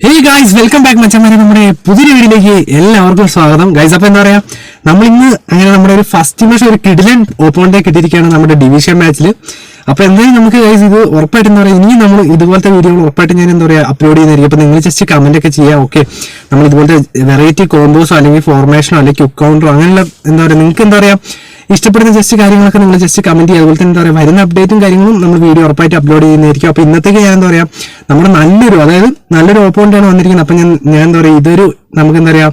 Hey guys, welcome back മച്ചന്മാരെ. നമ്മുടെ പുതിയൊരു വീഡിയോയിലേക്ക് എല്ലാവർക്കും സ്വാഗതം ഗൈസ്. അപ്പൊ എന്താ പറയാ, നമ്മൾ ഇന്ന് അങ്ങനെ നമ്മുടെ ഒരു ഫസ്റ്റ് മാച്ച് ഒരു കിടിലൻ ഓപ്പോണന്റെ കിട്ടിയിരിക്കുകയാണ് നമ്മുടെ ഡിവിഷൻ മാച്ചിൽ. അപ്പൊ എന്തായാലും നമുക്ക് ഗൈസ് ഇത് ഉറപ്പായിട്ട് എന്താ പറയുക, ഇനി നമ്മൾ ഇതുപോലത്തെ വീഡിയോകൾ ഉറപ്പായിട്ട് ഞാൻ എന്താ പറയുക അപ്ലോഡ് ചെയ്യുന്നതായിരിക്കും. അപ്പൊ നിങ്ങൾ ജസ്റ്റ് കമന്റ് ഒക്കെ ചെയ്യാം. ഓക്കെ, നമ്മൾ ഇതുപോലത്തെ വെറൈറ്റി കോംബോസോ അല്ലെങ്കിൽ ഫോർമേഷനോ അല്ലെങ്കിൽ ക്യുക്ക് കൗണ്ടറോ അങ്ങനെയുള്ള എന്താ പറയുക നിങ്ങൾക്ക് എന്താ പറയുക ഇഷ്ടപ്പെടുന്ന ജസ്റ്റ് കാര്യങ്ങളൊക്കെ നിങ്ങൾ ജസ്റ്റ് കമന്റ് ചെയ്യുക. അതുപോലെ തന്നെ എന്താ പറയുക വരുന്ന അപ്ഡേറ്റും കാര്യങ്ങളും നമ്മൾ വീഡിയോ ഉറപ്പായിട്ട് അപ്ലോഡ് ചെയ്യുന്നതായിരിക്കും. അപ്പോൾ ഇന്നത്തേക്ക് ഞാൻ എന്താ പറയുക നമ്മുടെ നല്ലൊരു ഓപ്പോണന്റാണ് വന്നിരിക്കുന്നത്. അപ്പം ഞാൻ എന്താ പറയുക ഇതൊരു നമുക്ക് എന്താ പറയുക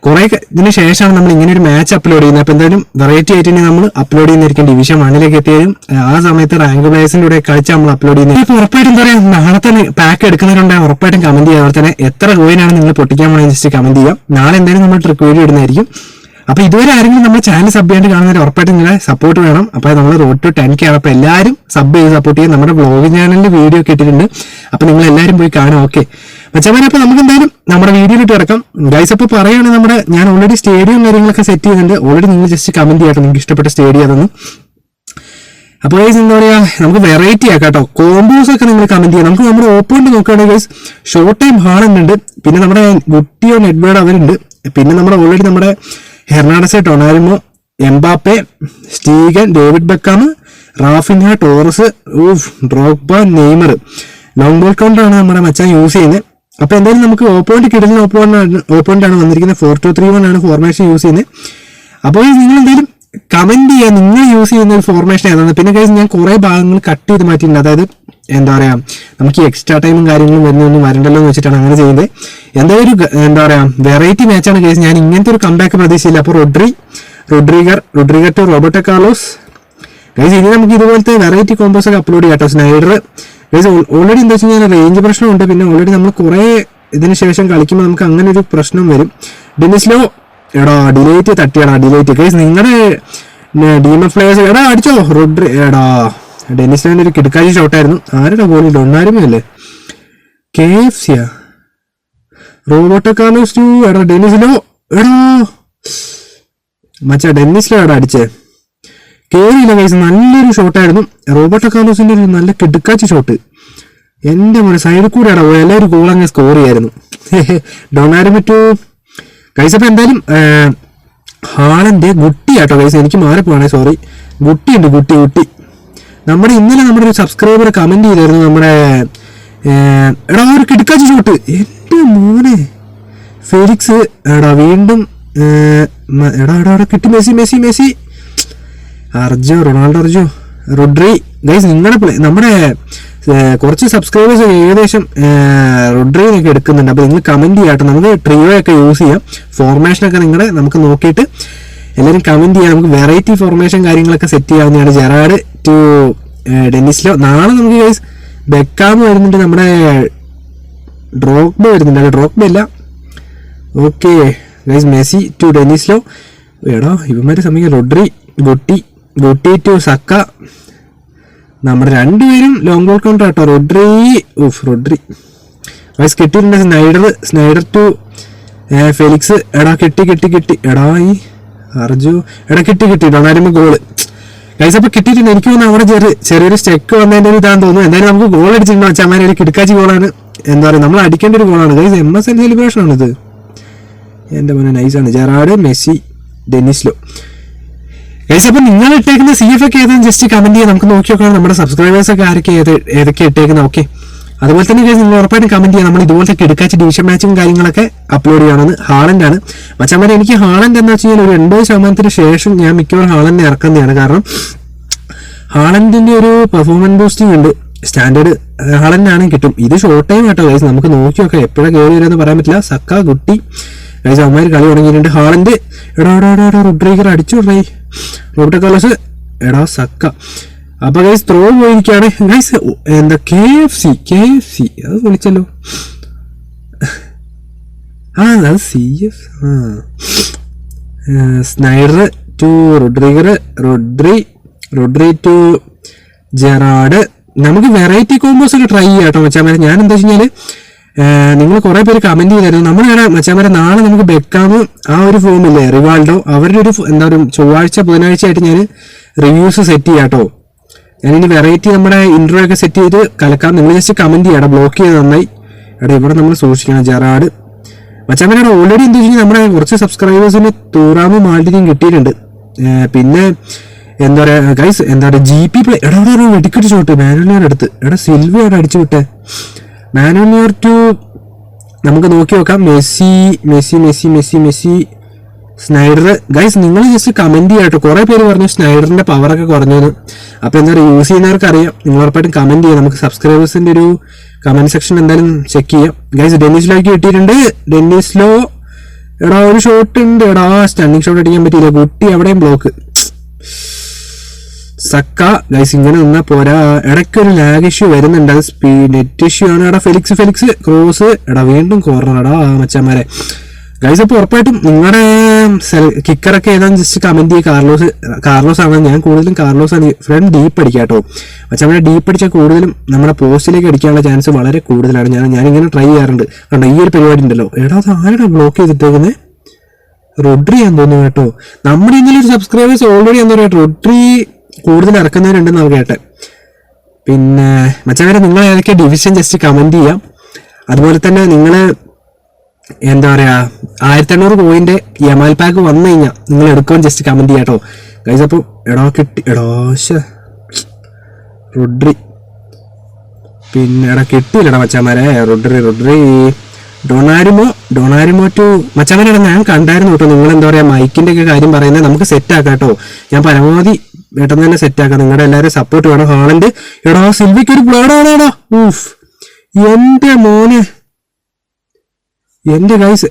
കുറെ ഇതിന് ശേഷമാണ് നമ്മൾ ഇങ്ങനെ ഒരു മാച്ച് അപ്ലോഡ് ചെയ്യുന്നത്. അപ്പോൾ എന്തായാലും വെറൈറ്റി ആയിട്ട് നമ്മൾ അപ്ലോഡ് ചെയ്യുന്നതായിരിക്കും. ഡിവിഷൻ 1 എത്തിയാലും ആ സമയത്ത് റാങ്ക് പ്ലേയേഴ്സിന്റെ കൂടെ കളിച്ച് നമ്മൾ അപ്ലോഡ് ചെയ്യുന്നത്. ഇപ്പോൾ ഉറപ്പായിട്ടും എന്താ പറയുക നാളെ തന്നെ പാക്ക് എടുക്കുന്നവരുണ്ടെങ്കിൽ ഉറപ്പായിട്ടും കമന്റ് ചെയ്യുക. അതുപോലെ തന്നെ എത്ര കോയിനാണ് നിങ്ങൾ പൊട്ടിക്കാൻ വേണമെങ്കിൽ ജസ്റ്റ് കമന്റ് ചെയ്യാം. നാളെ എന്തായാലും നമ്മൾ ട്രിക്ക് വീഡിയോ ഇടുന്നതായിരിക്കും. അപ്പൊ ഇതുവരെ ആരെങ്കിലും നമ്മുടെ ചാനൽ സബ് ചെയ്യാണ്ട് കാണുന്നവർ ഉറപ്പായിട്ടും നിങ്ങളെ സപ്പോർട്ട് വേണം. അപ്പൊ നമ്മൾ റോഡ് ടു 10K ആണ്. അപ്പൊ എല്ലാവരും സബ് ചെയ്ത് സപ്പോർട്ട് ചെയ്യാൻ നമ്മുടെ ബ്ലോഗ് ചാനലിൽ വീഡിയോ ഒക്കെ ഇട്ടിട്ടുണ്ട്. അപ്പൊ നിങ്ങൾ എല്ലാവരും പോയി കാണാം. ഓക്കെ മച്ചമാരെ, അപ്പൊ നമുക്ക് എന്തായാലും നമ്മുടെ വീഡിയോയിലിട്ട് ഇറക്കാം ഗൈസ്. അപ്പൊ പറയുകയാണെങ്കിൽ ഞാൻ ഓൾറെഡി സ്റ്റേഡിയം കാര്യങ്ങളൊക്കെ സെറ്റ് ചെയ്യുന്നുണ്ട്. ഓൾറെഡി നിങ്ങൾ ജസ്റ്റ് കമന്റ് ചെയ്യാട്ടോ നിങ്ങൾക്ക് ഇഷ്ടപ്പെട്ട സ്റ്റേഡിയം അതൊന്നും. അപ്പോൾ ഗൈസ് എന്താ പറയാ നമുക്ക് വെറൈറ്റി ആക്കാം കേട്ടോ. കോംബോസ് ഒക്കെ നിങ്ങൾ കമന്റ് ചെയ്യാം. നമുക്ക് നമ്മുടെ ഓപ്പോണന്റ് നോക്കുകയാണെങ്കിൽ ഗൈസ് ഷോർട്ട് ടൈം ഹാളൻഡ് ഉണ്ട്, പിന്നെ നമ്മുടെ ഗുട്ടിയോ നെഡ്വേർഡ് അവരുണ്ട്, പിന്നെ നമ്മുടെ ഓൾറെഡി നമ്മുടെ Hernandez, Donnarumma, Mbappe, Stegen, David Beckham, Raphinha, Torres, Drogba, Neymar. Long ball കൗണ്ടറാണ് നമ്മുടെ മച്ചാൻ യൂസ് ചെയ്യുന്നത്. അപ്പൊ എന്തായാലും നമുക്ക് ഓപ്പോണന്റ് കിടന്ന ഓപ്പോണന്റ് ആണ് വന്നിരിക്കുന്നത്. 4-2-3-1 ആണ് ഫോർമേഷൻ യൂസ് ചെയ്യുന്നത്. അപ്പോൾ നിങ്ങൾ എന്തായാലും കമന്റ് ചെയ്യുക നിങ്ങൾ യൂസ് ചെയ്യുന്ന ഒരു ഫോർമേഷൻ ഏതാണ്. പിന്നെ കഴിച്ച് ഞാൻ കുറെ ഭാഗങ്ങൾ കട്ട് ചെയ്ത് മാറ്റിയിട്ടുണ്ട്. അതായത് എന്താ പറയാ നമുക്ക് എക്സ്ട്രാ ടൈമും കാര്യങ്ങളും വരുന്നൊന്നും വരണ്ടല്ലോ എന്ന് വെച്ചിട്ടാണ് അങ്ങനെ ചെയ്യുന്നത്. എന്തായാലും എന്താ പറയാ വെറൈറ്റി മാച്ചാണ് കേസ്. ഞാൻ ഇങ്ങനത്തെ ഒരു കംബാക്ക് പ്രതീക്ഷയില്ല. അപ്പോൾ റോഡ്രിഗർ ടു റോബർട്ടോ കാർലോസ് ഗൈസ്. ഇനി നമുക്ക് ഇതുപോലത്തെ വെറൈറ്റി കോമ്പോസ് ഒക്കെ അപ്ലോഡ് ചെയ്യാം കേട്ടോ. സ്നൈഡർ ഗൈസ് ഓൾറെഡി എന്താ വെച്ച് കഴിഞ്ഞാൽ റേഞ്ച് പ്രശ്നമുണ്ട്. പിന്നെ ഓൾറെഡി നമ്മൾ കുറെ ഇതിന് ശേഷം കളിക്കുമ്പോൾ നമുക്ക് അങ്ങനെ ഒരു പ്രശ്നം വരും. ഡെനിസ്ലോ എടാ ഡിലേറ്റ് തട്ടിയാടാ ഡിലേറ്റ് ഗൈസ്. നിങ്ങളുടെ ഡീമൺ ഫ്ലേയേഴ്സ് എടാ അടിച്ചോ. എടാ ഡെനിസ്ലോന്റെ ഒരു കിടക്കാച്ചി ഷോട്ടായിരുന്നു. ആരുടെ ഗോളി ഡൊണ്ണാരുമേ അല്ലേ? KFCയാ റോബർട്ടോ കാർലോസ് ടു എടാ ഡെനിസ്ലോ എടാ മച്ചാ ഡെന്നിസ്ലോ എടാ അടിച്ചേ കേറിയില്ല ഗൈസ്. നല്ലൊരു ഷോട്ടായിരുന്നു റോബർട്ടോ കാർലോസിന്റെ ഒരു നല്ല കിടക്കാച്ചി ഷോട്ട്. എന്റെ മോനെ സൈഡിൽ കൂടെ എടാ എല്ലാവരും ഗോൾ അങ്ങ് സ്കോർ ചെയ്യായിരുന്നു. ഡൊണാരുമോ ടു ഗൈസ്. അപ്പൊ എന്തായാലും ഹാളന്റെ ഗുട്ടി ആട്ടോ ഗൈസ്. എനിക്ക് മാറിപ്പോണേ സോറി. ഗുട്ടിയുണ്ട് ഗുട്ടി. നമ്മുടെ ഇന്നലെ നമ്മുടെ ഒരു സബ്സ്ക്രൈബർ കമന്റ് ചെയ്തായിരുന്നു നമ്മുടെ എടാ ഒരു കിടക്കാച്ചി ഷോട്ട്. എന്റെ മോനെ ഫെലിക്സ് എടാ വീണ്ടും എടാ കിട്ടി. Messi Ronaldo Rodri guys. നിങ്ങളുടെ നമ്മുടെ കുറച്ച് സബ്സ്ക്രൈബേഴ്സ് ഏകദേശം റോഡ്രിനൊക്കെ എടുക്കുന്നുണ്ട്. അപ്പോൾ നിങ്ങൾ കമന്റ് ചെയ്യാട്ടോ. നമുക്ക് ട്രിയോ ഒക്കെ യൂസ് ചെയ്യാം. ഫോർമേഷനൊക്കെ നമുക്ക് നോക്കിയിട്ട് എല്ലാവരും കമന്റ് ചെയ്യാം. നമുക്ക് വെറൈറ്റി ഫോർമേഷൻ കാര്യങ്ങളൊക്കെ സെറ്റ് ചെയ്യാവുന്നതാണ്. Gerrard to Denis Law. നാളെ നമുക്ക് ഗൈസ് ബെക്കാം വരുന്നുണ്ട്, നമ്മുടെ ഡ്രോഗ്ബ വരുന്നുണ്ട്. അല്ല ഡ്രോഗ്ബ അല്ല. Okay guys Messi to Denis Law. എടാ ഇവന്മാരെ സമയം റോഡ്രി ഗുട്ടി ടു സക്ക. നമ്മുടെ രണ്ടുപേരും ലോങ് ബോൾ കൗണ്ടർ കേട്ടോ. റോഡ്രി ഗൈസ് കിട്ടിയിട്ടുണ്ട്. Sneijder to Felix. എടാ കിട്ടി എടാ ഈ അർജു എടാ കിട്ടി ഡൊണാരുമോ ഗോള് ഗൈസ്. അപ്പൊ കിട്ടിയിട്ടുണ്ട്. എനിക്ക് തോന്നുന്നു അവിടെ ചെറിയൊരു സ്റ്റെക്ക് വന്നതിന്റെ ഒരു ഇതാന്ന് തോന്നുന്നു. എന്തായാലും നമുക്ക് ഗോൾ അടിച്ചിട്ടുണ്ടോ അച്ഛന്മാരെ ഒരു കിടക്കാച്ചി ഗോളാണ്. എന്താ പറയുക നമ്മൾ അടിക്കേണ്ട ഒരു ഗോളാണ് ഗൈസ്. MSN സെലിബ്രേഷൻ ആണിത്. എന്റെ മോനെ നൈസാണ്. Gerrard, Messi, Denis Law guys. അപ്പൊ നിങ്ങൾ ഇട്ടേക്കുന്ന CF ഒക്കെ ഏതാണ് ജസ്റ്റ് കമന്റ് ചെയ്യാൻ നമുക്ക് നോക്കി നോക്കാം. നമ്മുടെ സബ്സ്ക്രൈബേഴ്സ് ഒക്കെ ആരൊക്കെ ഏതൊക്കെ ഇട്ടേക്കുന്നത്. ഓക്കെ അതുപോലെ തന്നെ നിങ്ങൾ ഉറപ്പായിട്ടും കമന്റ് ചെയ്യാം. നമ്മൾ ഇതുപോലത്തെ കിടക്കാച്ച് ഡിവിഷൻ മാച്ചും കാര്യങ്ങളൊക്കെ അപ്ലോഡ് ചെയ്യണമെന്ന്. ഹാളൻഡാണ് മച്ചന്മാരെ. എനിക്ക് ഹാളൻഡ് എന്ന് വെച്ച് കഴിഞ്ഞാൽ ഒരു 80% ശേഷം ഞാൻ മിക്കവാറും ഹാളൻഡിനെ ഇറക്കുന്നതാണ്. കാരണം ഹാളൻഡിന്റെ ഒരു പെർഫോമൻസ് ബൂസ്റ്റിംഗ് ഉണ്ട്. സ്റ്റാൻഡേർഡ് ഹാളൻഡാണ് കിട്ടും. ഇത് ഷോർട്ട് ടൈം ആട്ടോ ഗൈസ്. നമുക്ക് നോക്കി നോക്കാം എപ്പോഴാണ് കയറി വരുമെന്ന് പറയാൻ പറ്റില്ല. സക്ക ഗുട്ടി ഗൈസ് അവന്മാർ കളി തുടങ്ങിയിട്ടുണ്ട്. ഹാളൻഡ് എടാ റോഡ്രിഗർ അടിച്ചു റോബർട്ടോ കാർലോസ് എടാ സക്ക. അപ്പൊ ഗൈസ് ത്രോ പോയിരിക്കുകയാണ് ഗൈസ്. എന്താ KFC അത് വിളിച്ചല്ലോ. അത് CF. Snyder to Rodri to Gerrard. നമുക്ക് വെറൈറ്റി കോമ്പോസ് ഒക്കെ ട്രൈ ചെയ്യാം കേട്ടോ മച്ചാമാരെ. ഞാൻ എന്താ വെച്ച് കഴിഞ്ഞാല് നിങ്ങൾ കുറെ പേര് കമന്റ് ചെയ്തായിരുന്നു. നമ്മളാണ് മച്ചാമാരെ നാളെ നമുക്ക് ബെക്കാമും ആ ഒരു ഫോമില്ലേ റിവാൾഡോ അവരുടെ ഒരു എന്താ പറയുക ചൊവ്വാഴ്ച ബുധനാഴ്ച ആയിട്ട് ഞാൻ റിവ്യൂസ് സെറ്റ് ചെയ്യാം കേട്ടോ. ഞാനിനി വെറൈറ്റി നമ്മുടെ ഇൻട്രോ ഒക്കെ സെറ്റ് ചെയ്ത് കലക്കാം. നിങ്ങൾ ജസ്റ്റ് കമന്റ് ചെയ്യണം. ബ്ലോക്ക് ചെയ്ത് നന്നായി എടാ ഇവിടെ നമ്മൾ സൂക്ഷിക്കണം. ജെറാഡ് മച്ചാമ്മയുടെ ഓൾറെഡി എന്താ വെച്ചാൽ നമ്മുടെ കുറച്ച് സബ്സ്ക്രൈബേഴ്സിന് തൂറാമും മാൾഡിനെയും കിട്ടിയിട്ടുണ്ട്. പിന്നെ എന്താ പറയുക ഗൈസ്, എന്താ പറയുക GP പ്ലേ. എടാ വെടിക്കെട്ട് ഷോട്ട് മാനുവൽ അടുത്ത്. എടാ സിൽവിയാണ് അടിച്ചു വിട്ടെ. മാനുവൽ ടു നമുക്ക് നോക്കി നോക്കാം. Messi Messi Messi Messi Messi Snyder. Guys നിങ്ങൾ ജസ്റ്റ് കമന്റ് ചെയ്യാട്ടോ. കുറെ പേര് പറഞ്ഞു സ്നൈഡറിന്റെ പവറൊക്കെ കുറഞ്ഞെന്ന്. അപ്പൊ എന്താ പറയുക, യൂസ് ചെയ്യുന്നവർക്ക് അറിയാം. നിങ്ങൾ ഉറപ്പായിട്ടും കമന്റ് ചെയ്യാം. നമുക്ക് സബ്സ്ക്രൈബേഴ്സിന്റെ ഒരു കമന്റ് സെക്ഷൻ എന്തായാലും ചെക്ക് ചെയ്യാം. ഗൈസ് ഡെന്നിസ്ലോയ്ക്ക് കിട്ടിയിട്ടുണ്ട്. ഡെന്നിസ്ലോ എടാ ഒരു ഷോട്ട് ഉണ്ട്. എടാ സ്റ്റണ്ണിങ് ഷോട്ട് അടിക്കാൻ പറ്റിയില്ല. കുട്ടി എവിടെയും ബ്ലോക്ക്. സക്ക ഗൈസ് ഇങ്ങനെ നിന്നാ പോരാ. ഇടയ്ക്കൊരു ലാഗ് ഇഷ്യൂ വരുന്നുണ്ട്. അത് നെറ്റ് ഇഷ്യൂ ആണ്. എടാ ഫെലിക്സ് ക്രോസ്. എടാ വീണ്ടും കോർണർ. എടാ മച്ചാമാരെ ഗൈസ്. അപ്പോൾ ഉറപ്പായിട്ടും നിങ്ങളുടെ കിക്കറൊക്കെ ഏതാണെന്ന് ജസ്റ്റ് കമന്റ് ചെയ്യുക. കാർലോസ് ആണ്. ഞാൻ കൂടുതലും കാർലോസ് ആണ്. ഫ്രണ്ട് ഡീപ്പ് അടിക്കാം കേട്ടോ. മച്ചാമാരെ ഡീപ്പ് അടിച്ചാൽ കൂടുതലും നമ്മുടെ പോസ്റ്റിലേക്ക് അടിക്കാനുള്ള ചാൻസ് വളരെ കൂടുതലാണ്. ഞാനിങ്ങനെ ട്രൈ ചെയ്യാറുണ്ട്. കണ്ടോ ഈ ഒരു പരിപാടി ഉണ്ടല്ലോ. എടാ അത് ആരുടെ ബ്ലോക്ക് ചെയ്തിട്ടേക്കുന്നത്? റോഡ്രി ആണെന്ന് തോന്നുന്നു കേട്ടോ. നമ്മുടെ ഇന്നലെ ഒരു സബ്സ്ക്രൈബേഴ്സ് ഓൾറെഡി എന്താ പറയുക റോഡ്രി കൂടുതൽ ഇറക്കുന്നവരുണ്ടെന്ന് അവർ കേട്ടെ. പിന്നെ മച്ചാമാരെ നിങ്ങൾ ഏതൊക്കെ ഡിവിഷൻ ജസ്റ്റ് കമന്റ് ചെയ്യാം. അതുപോലെ തന്നെ നിങ്ങൾ എന്താ പറയാ 1500 പോയിന്റ് യമാൽ പാക്ക് വന്നു കഴിഞ്ഞാൽ നിങ്ങൾ എടുക്കുവാൻ ജസ്റ്റ് കമന്റ് ചെയ്യാട്ടോ ഗൈസ്. അപ്പോൾ എടാ കിട്ടി. റോഡ്രി പിന്നെ എടാ കിട്ടിയില്ലടാ മച്ചാമാരെ. റോഡ്രി ഡൊണാരിമോ ടു മച്ചാമാരെ ഞാൻ കണ്ടായിരുന്നു കേട്ടോ. നിങ്ങൾ എന്താ പറയാ മൈക്കിന്റെ ഒക്കെ കാര്യം പറയുന്നത് നമുക്ക് സെറ്റ് ആക്കാം കേട്ടോ. ഞാൻ പരമാവധി പെട്ടെന്ന് തന്നെ സെറ്റ് ആക്കാം. നിങ്ങളുടെ എല്ലാവരും സപ്പോർട്ട് വേണം. ഹാളണ്ട് എടാ സിൽവിക്ക് ഒരു ബ്ലേഡാണോടാ. ഊഫ് എന്റെ മോനെ. എന്റെ guys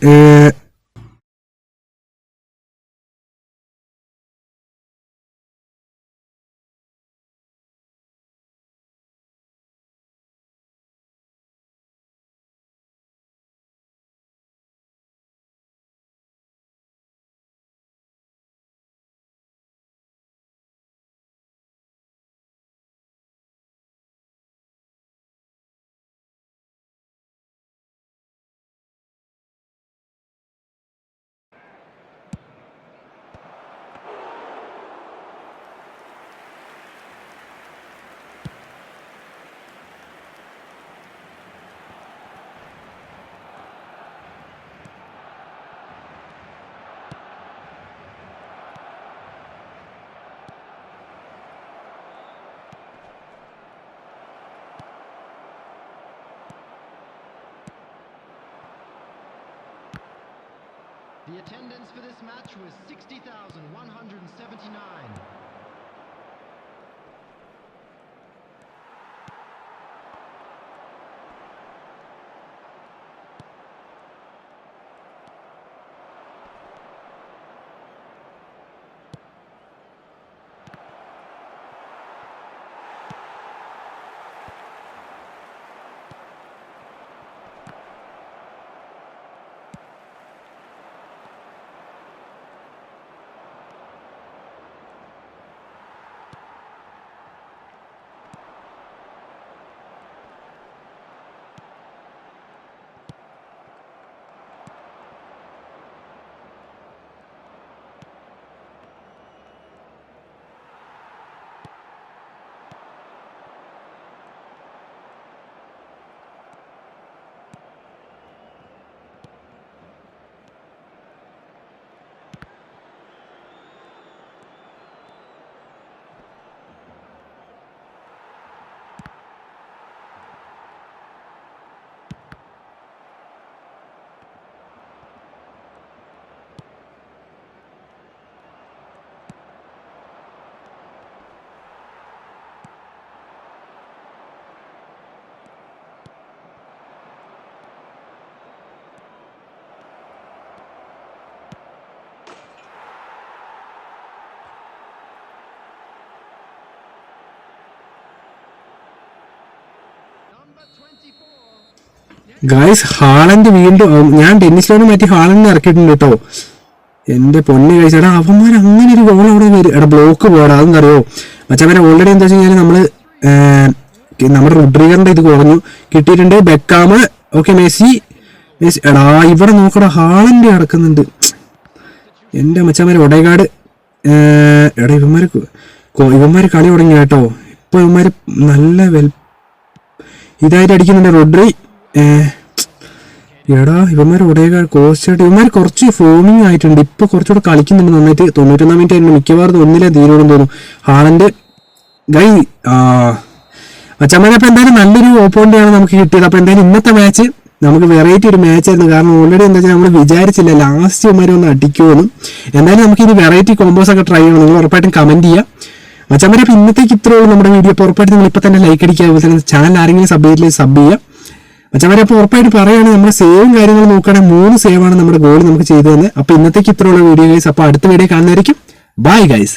The attendance for this match was 60,179. Guys Haaland വീണ്ടും ഞാൻ ടെന്നീസിലോട് മാറ്റി ഹാളൻഡിനെ ഇറക്കിയിട്ടുണ്ട് കേട്ടോ. എന്റെ പൊന്ന് ഗൈസ്. എടാ അവന്മാർ അങ്ങനെ ഒരു ഗോൾ അവിടെ വരും. എടാ ബ്ലോക്ക് പോടാ. അതെന്തറിയോ മച്ചവരെ ഓൾറെഡി എന്താ വെച്ച് കഴിഞ്ഞാൽ നമ്മള് നമ്മുടെ റുഡ്രിഗറിന്റെ ഇത് കുറഞ്ഞു കിട്ടിയിട്ടുണ്ട്. Beckham okay. മെസ്സി എടാ ഇവിടെ നോക്കടാ ഹാളൻഡ് കിടക്കുന്നുണ്ട്. എന്റെ മച്ചന്മാര് ഒടേകാട്. എടാ ഇവന്മാര് കളി തുടങ്ങി കേട്ടോ. ഇപ്പൊ ഇവന്മാര് നല്ല ഇതായിട്ട് അടിക്കുന്നുണ്ട്. റോഡ്രി എടാ ഇവന്മാർ ഒടേക കോസ്റ്റായിട്ട് ഇവന്മാർ കുറച്ച് ഫോമിങ് ആയിട്ടുണ്ട്. ഇപ്പൊ കുറച്ചുകൂടെ കളിക്കുന്നുണ്ട് നന്നായിട്ട്. 91 മിനിറ്റ് ആയിരുന്നു മിക്കവാറും ഒന്നിലെ തീരുമെന്ന് തോന്നുന്നു. ഹാളന്റെ ഗൈ മച്ചന്മാരെ അപ്പൊ എന്തായാലും നല്ലൊരു ഓപ്പോണന്റാണ് നമുക്ക് കിട്ടിയത്. അപ്പൊ എന്തായാലും ഇന്നത്തെ മാച്ച് നമുക്ക് വെറൈറ്റി ഒരു മാച്ച് ആയിരുന്നു. കാരണം ഓൾറെഡി എന്താ വെച്ചാൽ നമ്മൾ വിചാരിച്ചില്ല ലാസ്റ്റ് ഇവന്മാരെ ഒന്ന് അടിക്കുമെന്നും. എന്തായാലും നമുക്ക് ഇനി വെറൈറ്റി കോമ്പോസ് ഒക്കെ ട്രൈ ചെയ്യണം. നിങ്ങൾ ഉറപ്പായിട്ടും കമന്റ് ചെയ്യുക. മച്ചന്മാരെ അപ്പൊ ഇന്നത്തേക്ക് ഇത്രയേ ഉള്ളൂ നമ്മുടെ വീഡിയോ. അപ്പോൾ ഉറപ്പായിട്ട് നിങ്ങൾ ഇപ്പൊ തന്നെ ലൈക്ക് അടിക്കുക. അതുപോലെ തന്നെ ചാനൽ ആരെങ്കിലും സബ് ചെയ്യുക. മച്ചന്മാരെ അപ്പോൾ ഉറപ്പായിട്ട് പറയുകയാണെങ്കിൽ നമ്മുടെ സേവും കാര്യങ്ങൾ നോക്കുകയാണെങ്കിൽ 3 സേവാണ് നമ്മുടെ ഗോൾ നമുക്ക് ചെയ്തു തന്നെ. അപ്പോൾ ഇന്നത്തേക്ക് ഇത്രയുള്ള വീഡിയോ ഗൈസ്. അപ്പോൾ അടുത്ത വീഡിയോ കാണുന്നതായിരിക്കും. Bye guys.